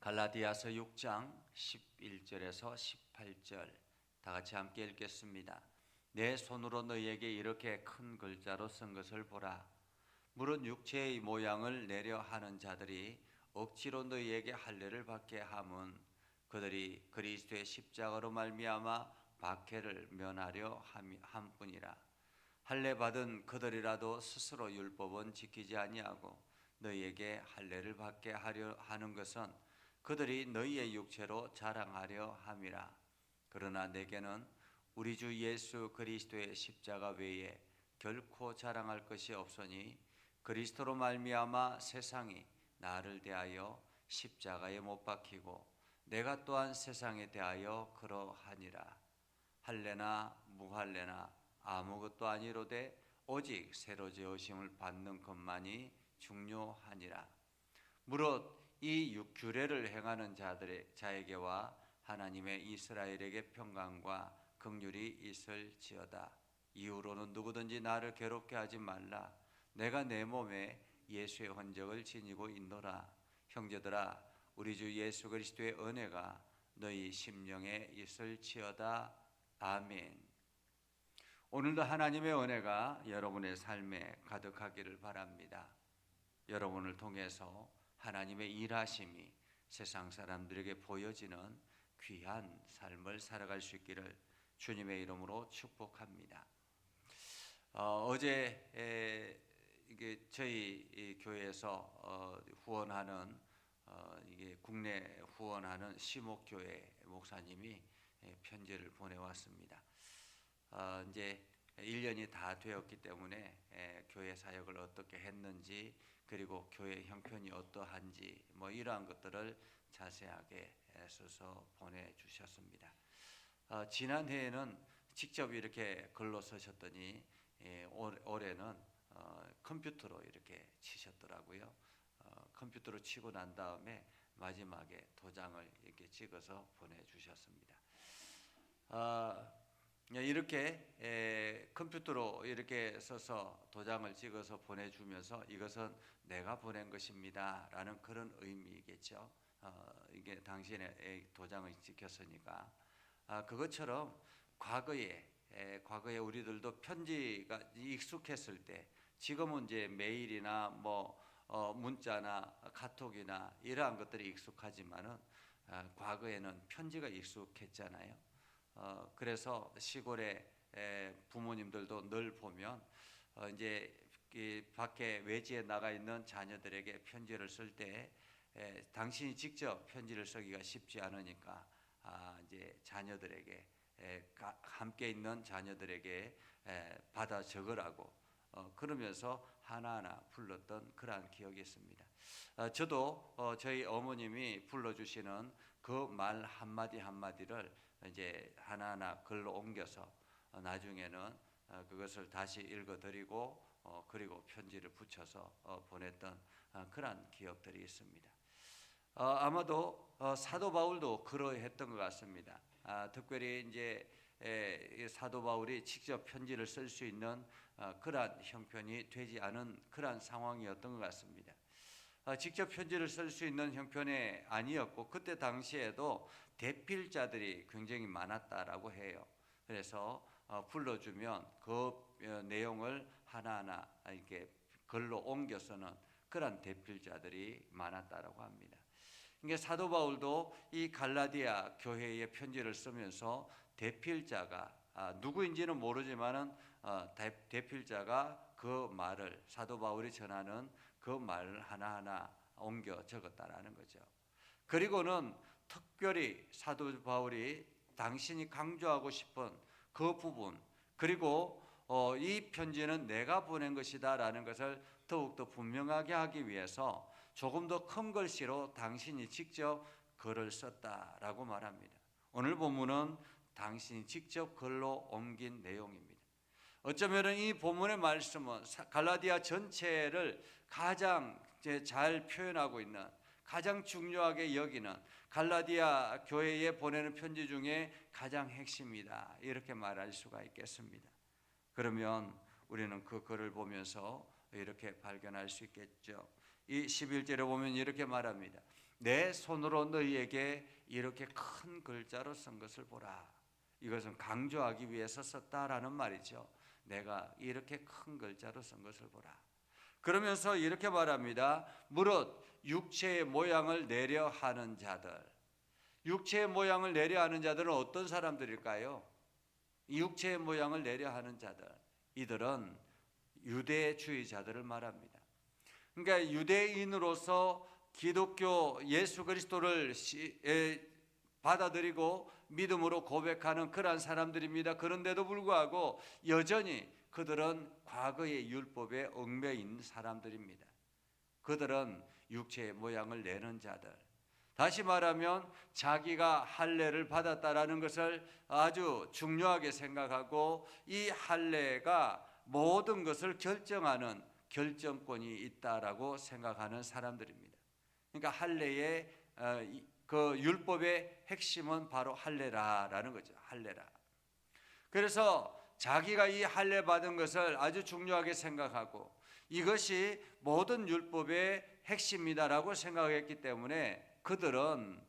갈라디아서 6장 11절에서 18절 다 같이 함께 읽겠습니다. 내 손으로 너희에게 이렇게 큰 글자로 쓴 것을 보라. 물은 육체의 모양을 내려 하는 자들이 억지로 너희에게 할례를 받게 함은 그들이 그리스도의 십자가로 말미암아 박해를 면하려 함뿐이라. 할례 받은 그들이라도 스스로 율법은 지키지 아니하고 너희에게 할례를 받게 하려 하는 것은 그들이 너희의 육체로 자랑하려 함이라. 그러나 내게는 우리 주 예수 그리스도의 십자가 외에 결코 자랑할 것이 없으니 그리스도로 말미암아 세상이 나를 대하여 십자가에 못 박히고 내가 또한 세상에 대하여 그러하니라. 할례나 무할례나 아무것도 아니로되 오직 새로 지으심을 받는 것만이 중요하니라. 무릇 이 규례를 행하는 자에게와 하나님의 이스라엘에게 평강과 긍휼이 있을지어다. 이후로는 누구든지 나를 괴롭게 하지 말라. 내가 내 몸에 예수의 흔적을 지니고 있노라. 형제들아, 우리 주 예수 그리스도의 은혜가 너희 심령에 있을지어다. 아멘. 오늘도 하나님의 은혜가 여러분의 삶에 가득하기를 바랍니다. 여러분을 통해서 하나님의 일하심이 세상 사람들에게 보여지는 귀한 삶을 살아갈 수 있기를 주님의 이름으로 축복합니다. 어제 이게 저희 교회에서 후원하는 이게 국내 후원하는 시목교회 목사님이 편지를 보내왔습니다. 이제 1년이 다 되었기 때문에 교회 사역을 어떻게 했는지 그리고 교회 형편이 어떠한지 이러한 것들을 자세하게 써서 보내주셨습니다. 지난해에는 직접 이렇게 글로 쓰셨더니 올해는 컴퓨터로 이렇게 치셨더라고요. 컴퓨터로 치고 난 다음에 마지막에 도장을 이렇게 찍어서 보내주셨습니다. 이렇게 컴퓨터로 이렇게 써서 도장을 찍어서 보내주면서 이것은 내가 보낸 것입니다 라는 그런 의미겠죠. 이게 당신의 도장을 찍혔으니까. 그것처럼 과거에 우리들도 편지가 익숙했을 때, 지금은 이제 메일이나 문자나 카톡이나 이러한 것들이 익숙하지만은 과거에는 편지가 익숙했잖아요. 그래서 시골에 부모님들도 늘 보면 이제 밖에 외지에 나가 있는 자녀들에게 편지를 쓸 때 당신이 직접 편지를 쓰기가 쉽지 않으니까 이제 자녀들에게 함께 있는 자녀들에게 받아 적으라고 그러면서 하나하나 불렀던 그러한 기억이 있습니다. 저도 저희 어머님이 불러주시는 그 말 한마디 한마디를 이제 하나하나 글로 옮겨서 나중에는 그것을 다시 읽어드리고 그리고 편지를 붙여서 보냈던 그러한 기억들이 있습니다. 아마도 사도 바울도 그러했던 것 같습니다. 특별히 이제 사도 바울이 직접 편지를 쓸 수 있는 그러한 형편이 되지 않은 그러한 상황이었던 것 같습니다. 직접 편지를 쓸 수 있는 형편이 아니었고 그때 당시에도 대필자들이 굉장히 많았다라고 해요. 그래서 불러주면 그 내용을 하나하나 이렇게 글로 옮겨서는 그런 대필자들이 많았다라고 합니다. 그러니까 사도 바울도 이 갈라디아 교회에 편지를 쓰면서 대필자가 누구인지는 모르지만은 대필자가 그 말을 사도 바울이 전하는 그 말을 하나하나 옮겨 적었다라는 거죠. 그리고는 특별히 사도 바울이 당신이 강조하고 싶은 그 부분, 그리고 이 편지는 내가 보낸 것이다라는 것을 더욱더 분명하게 하기 위해서 조금 더 큰 글씨로 당신이 직접 글을 썼다라고 말합니다. 오늘 본문은 당신이 직접 글로 옮긴 내용입니다. 어쩌면 이 본문의 말씀은 갈라디아 전체를 가장 잘 표현하고 있는, 가장 중요하게 여기는 갈라디아 교회에 보내는 편지 중에 가장 핵심이다, 이렇게 말할 수가 있겠습니다. 그러면 우리는 그 글을 보면서 이렇게 발견할 수 있겠죠. 이 11절에 보면 이렇게 말합니다. 내 손으로 너희에게 이렇게 큰 글자로 쓴 것을 보라. 이것은 강조하기 위해서 썼다라는 말이죠. 내가 이렇게 큰 글자로 쓴 것을 보라. 그러면서 이렇게 말합니다. 무릇 육체의 모양을 내려 하는 자들. 육체의 모양을 내려 하는 자들은 어떤 사람들일까요? 육체의 모양을 내려 하는 자들. 이들은 유대주의자들을 말합니다. 그러니까 유대인으로서 기독교 예수 그리스도를 받아들이고 믿음으로 고백하는 그러한 사람들입니다. 그런데도 불구하고 여전히 그들은 과거의 율법에 얽매인 사람들입니다. 그들은 육체의 모양을 내는 자들. 다시 말하면 자기가 할례를 받았다라는 것을 아주 중요하게 생각하고 이 할례가 모든 것을 결정하는 결정권이 있다라고 생각하는 사람들입니다. 그러니까 할례의 그 율법의 핵심은 바로 할례라라는 거죠. 할례라. 그래서 자기가 이 할례 받은 것을 아주 중요하게 생각하고 이것이 모든 율법의 핵심이다라고 생각했기 때문에 그들은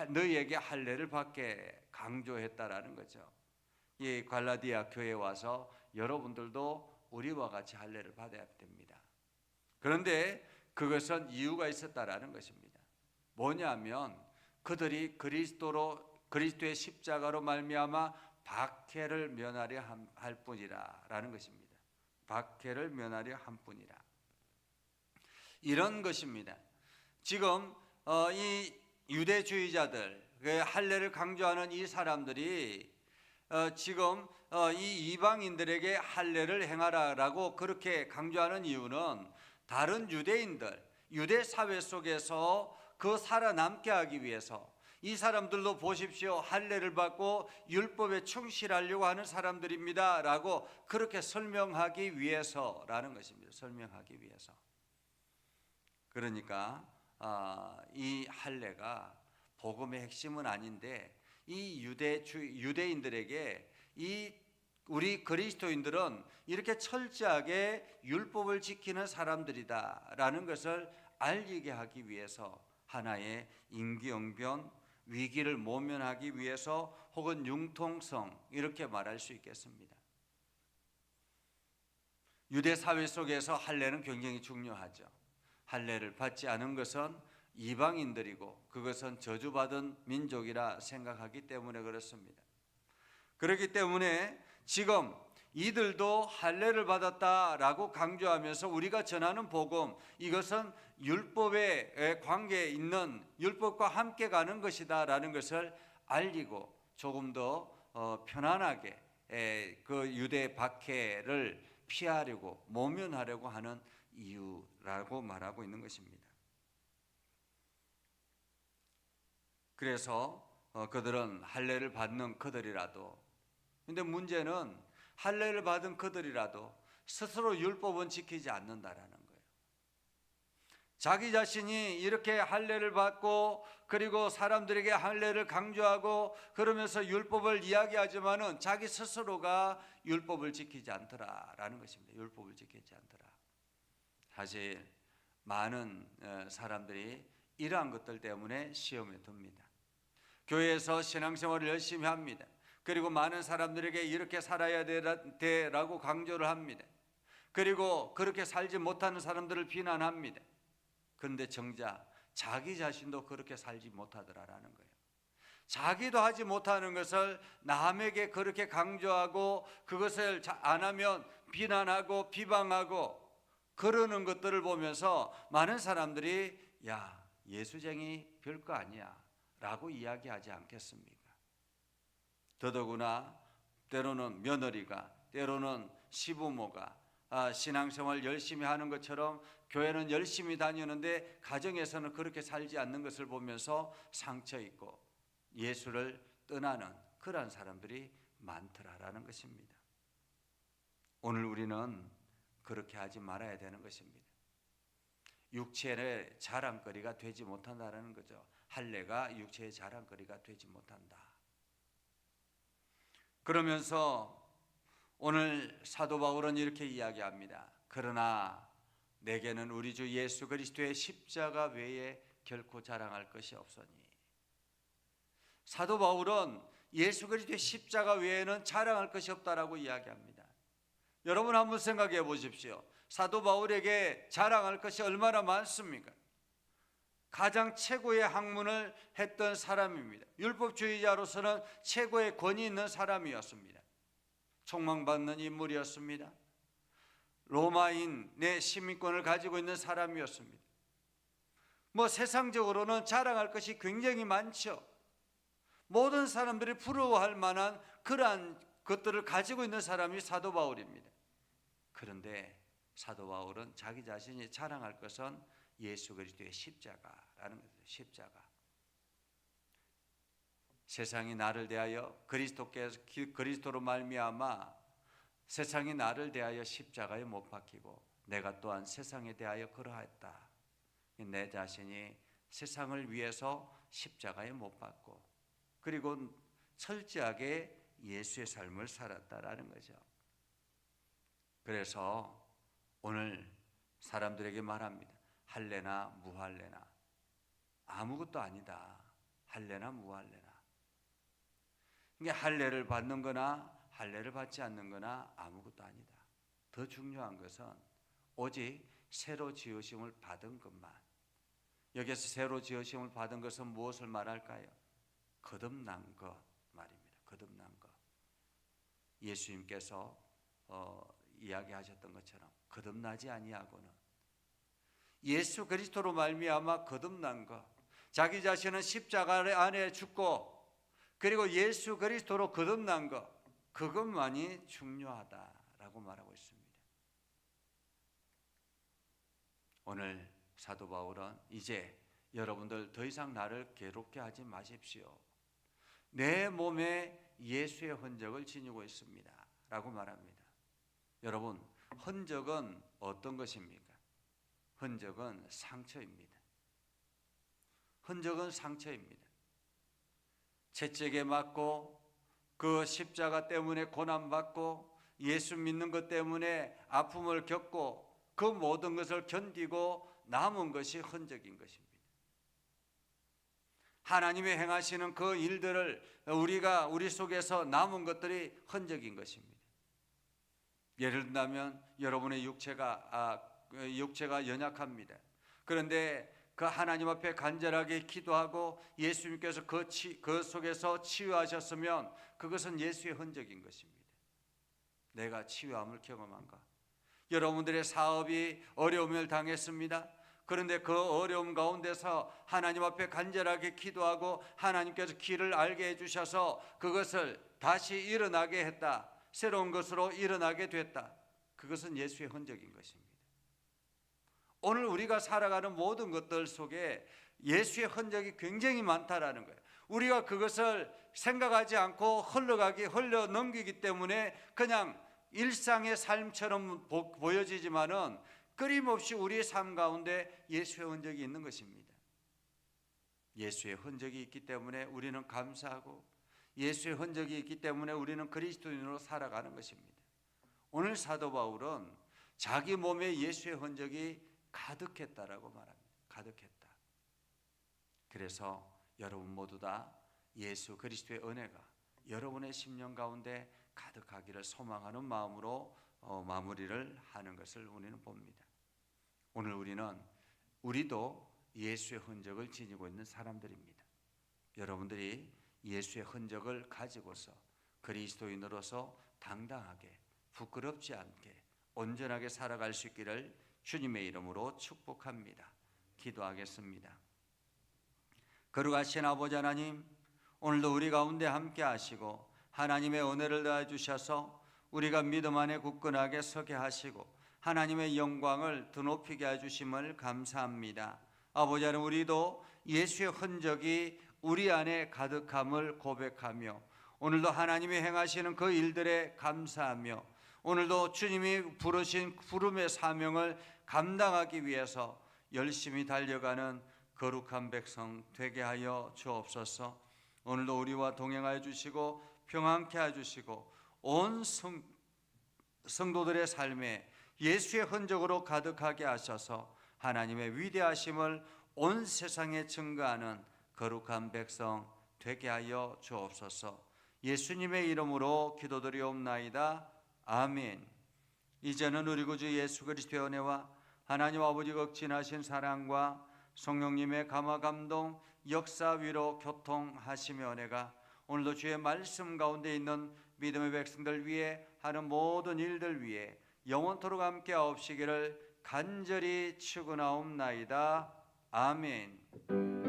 너희에게 할례를 받게 강조했다라는 거죠. 이 갈라디아 교회에 와서 여러분들도 우리와 같이 할례를 받아야 됩니다. 그런데 그것은 이유가 있었다라는 것입니다. 뭐냐면 그들이 그리스도의 십자가로 말미암아 박해를 면하려 할 뿐이라라는 것입니다. 박해를 면하려 한 뿐이라. 이런 것입니다. 지금 이 유대주의자들, 할례를 강조하는 이 사람들이 지금 이 이방인들에게 할례를 행하라라고 그렇게 강조하는 이유는 다른 유대인들, 유대 사회 속에서 그 살아남게 하기 위해서 이 사람들도 보십시오. 할례를 받고 율법에 충실하려고 하는 사람들입니다 라고 그렇게 설명하기 위해서라는 것입니다. 설명하기 위해서. 그러니까 이 할례가 복음의 핵심은 아닌데 이 유대인들에게 우리 그리스도인들은 이렇게 철저하게 율법을 지키는 사람들이다라는 것을 알리게 하기 위해서 하나의 임기응변, 위기를 모면하기 위해서 혹은 융통성 이렇게 말할 수 있겠습니다. 유대 사회 속에서 할례는 굉장히 중요하죠. 할례를 받지 않은 것은 이방인들이고 그것은 저주받은 민족이라 생각하기 때문에 그렇습니다. 그렇기 때문에 지금 이들도 할례를 받았다라고 강조하면서 우리가 전하는 복음, 이것은 율법에 관계에 있는 율법과 함께 가는 것이다라는 것을 알리고 조금 더 편안하게 그 유대 박해를 피하려고 모면하려고 하는 이유라고 말하고 있는 것입니다. 그래서 그들은 할례를 받는 그들이라도, 근데 문제는 할례를 받은 그들이라도 스스로 율법은 지키지 않는다라는 거예요. 자기 자신이 이렇게 할례를 받고 그리고 사람들에게 할례를 강조하고 그러면서 율법을 이야기하지만은 자기 스스로가 율법을 지키지 않더라라는 것입니다. 율법을 지키지 않더라. 사실 많은 사람들이 이러한 것들 때문에 시험에 듭니다. 교회에서 신앙생활을 열심히 합니다. 그리고 많은 사람들에게 이렇게 살아야 되라고 강조를 합니다. 그리고 그렇게 살지 못하는 사람들을 비난합니다. 그런데 정작 자기 자신도 그렇게 살지 못하더라라는 거예요. 자기도 하지 못하는 것을 남에게 그렇게 강조하고 그것을 안 하면 비난하고 비방하고 그러는 것들을 보면서 많은 사람들이 야, 예수쟁이 별거 아니야 라고 이야기하지 않겠습니까? 더더구나 때로는 며느리가, 때로는 시부모가 신앙생활 열심히 하는 것처럼 교회는 열심히 다니는데 가정에서는 그렇게 살지 않는 것을 보면서 상처 있고 예수를 떠나는 그러한 사람들이 많더라라는 것입니다. 오늘 우리는 그렇게 하지 말아야 되는 것입니다. 육체의 자랑거리가 되지 못한다는 거죠. 할례가 육체의 자랑거리가 되지 못한다. 그러면서 오늘 사도 바울은 이렇게 이야기합니다. 그러나 내게는 우리 주 예수 그리스도의 십자가 외에 결코 자랑할 것이 없으니. 사도 바울은 예수 그리스도의 십자가 외에는 자랑할 것이 없다라고 이야기합니다. 여러분 한번 생각해 보십시오. 사도 바울에게 자랑할 것이 얼마나 많습니까? 가장 최고의 학문을 했던 사람입니다. 율법주의자로서는 최고의 권위 있는 사람이었습니다. 총망받는 인물이었습니다. 로마인의 시민권을 가지고 있는 사람이었습니다. 세상적으로는 자랑할 것이 굉장히 많죠. 모든 사람들이 부러워할 만한 그러한 것들을 가지고 있는 사람이 사도 바울입니다. 그런데 사도 바울은 자기 자신이 자랑할 것은 예수 그리스도의 십자가라는 것이죠. 십자가. 세상이 나를 대하여 그리스도로 말미암아 세상이 나를 대하여 십자가에 못 박히고 내가 또한 세상에 대하여 그러하였다. 내 자신이 세상을 위해서 십자가에 못 박고 그리고 철저하게 예수의 삶을 살았다라는 거죠. 그래서 오늘 사람들에게 말합니다. 할래나 무할래나 아무것도 아니다. 할래나 무할래나. 이게 할례를 받는 거나 할례를 받지 않는 거나 아무것도 아니다. 더 중요한 것은 오직 새로 지으심을 받은 것만. 여기서 새로 지으심을 받은 것은 무엇을 말할까요? 거듭난 것 말입니다. 거듭난 것. 예수님께서 이야기하셨던 것처럼 거듭나지 아니하고는 예수 그리스도로 말미암아 거듭난 것. 자기 자신은 십자가 안에 죽고 그리고 예수 그리스도로 거듭난 것, 그것만이 중요하다라고 말하고 있습니다. 오늘 사도 바울은 이제 여러분들 더 이상 나를 괴롭게 하지 마십시오. 내 몸에 예수의 흔적을 지니고 있습니다 라고 말합니다. 여러분, 흔적은 어떤 것입니까? 흔적은 상처입니다. 흔적은 상처입니다. 채찍에 맞고 그 십자가 때문에 고난받고 예수 믿는 것 때문에 아픔을 겪고 그 모든 것을 견디고 남은 것이 흔적인 것입니다. 하나님이 행하시는 그 일들을 우리 속에서 남은 것들이 흔적인 것입니다. 예를 들면 여러분의 육체가 연약합니다. 그런데 그 하나님 앞에 간절하게 기도하고 예수님께서 그 속에서 치유하셨으면 그것은 예수의 흔적인 것입니다. 내가 치유함을 경험한가? 여러분들의 사업이 어려움을 당했습니다. 그런데 그 어려움 가운데서 하나님 앞에 간절하게 기도하고 하나님께서 길을 알게 해주셔서 그것을 다시 일어나게 했다. 새로운 것으로 일어나게 됐다. 그것은 예수의 흔적인 것입니다. 오늘 우리가 살아가는 모든 것들 속에 예수의 흔적이 굉장히 많다라는 거예요. 우리가 그것을 생각하지 않고 흘러 넘기기 때문에 그냥 일상의 삶처럼 보여지지만은 끊임없이 우리의 삶 가운데 예수의 흔적이 있는 것입니다. 예수의 흔적이 있기 때문에 우리는 감사하고 예수의 흔적이 있기 때문에 우리는 그리스도인으로 살아가는 것입니다. 오늘 사도 바울은 자기 몸에 예수의 흔적이 가득했다라고 말합니다. 가득했다. 그래서 여러분 모두 다 예수 그리스도의 은혜가 여러분의 심령 가운데 가득하기를 소망하는 마음으로 마무리를 하는 것을 우리는 봅니다. 오늘 우리도 예수의 흔적을 지니고 있는 사람들입니다. 여러분들이 예수의 흔적을 가지고서 그리스도인으로서 당당하게 부끄럽지 않게 온전하게 살아갈 수 있기를 주님의 이름으로 축복합니다. 기도하겠습니다. 거룩하신 아버지 하나님, 오늘도 우리 가운데 함께 하시고 하나님의 은혜를 더해 주셔서 우리가 믿음 안에 굳건하게 서게 하시고 하나님의 영광을 드높이게 해주심을 감사합니다. 아버지 하나님, 우리도 예수의 흔적이 우리 안에 가득함을 고백하며 오늘도 하나님이 행하시는 그 일들에 감사하며 오늘도 주님이 부르신 부름의 사명을 감당하기 위해서 열심히 달려가는 거룩한 백성 되게 하여 주옵소서. 오늘도 우리와 동행하여 주시고 평안케 하여 주시고 온 성도들의 삶에 예수의 흔적으로 가득하게 하셔서 하나님의 위대하심을 온 세상에 증거하는 거룩한 백성 되게 하여 주옵소서. 예수님의 이름으로 기도드리옵나이다. 아멘. 이제는 우리 구주 예수 그리스도의 은혜와 하나님 아버지 극진하신 사랑과 성령님의 감화 감동 역사 위로 교통하시며 은혜가 오늘도 주의 말씀 가운데 있는 믿음의 백성들 위해 하는 모든 일들 위해 영원토록 함께 하옵시기를 간절히 축원하옵나이다. 아멘.